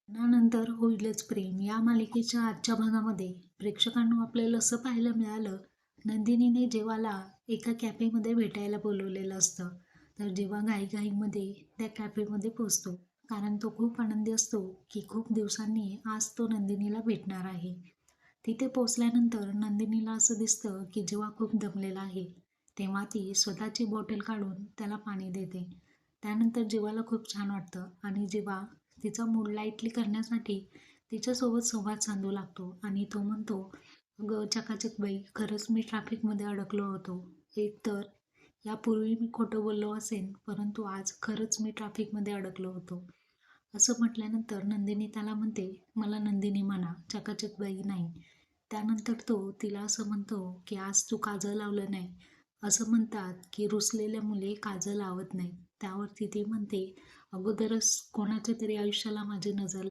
लग्नानंतर होईलच प्रेम या मालिकेच्या आजच्या भागामध्ये प्रेक्षकांना आपल्याला असं पाहायला मिळालं, नंदिनीने जेव्हाला एका कॅफेमध्ये भेटायला बोलवलेलं असतं. तर जेव्हा घाईघाईमध्ये त्या कॅफेमध्ये पोचतो, कारण तो खूप आनंदी असतो की खूप दिवसांनी आज तो नंदिनीला भेटणार आहे. तिथे पोचल्यानंतर नंदिनीला असं दिसतं की जेव्हा खूप दमलेला आहे, तेव्हा ती स्वतःची बॉटल काढून त्याला पाणी देते. त्यानंतर जीवाला खूप छान वाटतं आणि जेव्हा तिचा मूड लाईटली करण्यासाठी तिच्यासोबत संवाद साधू लागतो आणि तो म्हणतो, "अगं चकाचक बाई, खरंच मी ट्रॅफिकमध्ये अडकलो होतो. एकतर यापूर्वी मी खोटं बोललो असेन, परंतु आज खरंच मी ट्रॅफिकमध्ये अडकलो होतो." असं म्हटल्यानंतर नंदिनी त्याला म्हणते, "मला नंदिनी म्हणा, चकाचक बाई नाही." त्यानंतर तो तिला असं म्हणतो, की "आज तू काजळ लावलं नाही." असं म्हणतात, की रुसलेल्या मुली काजळ लावत नाही. त्यावरती ती म्हणते, "अगोदरच कोणाच्या तरी आयुष्याला माझी नजर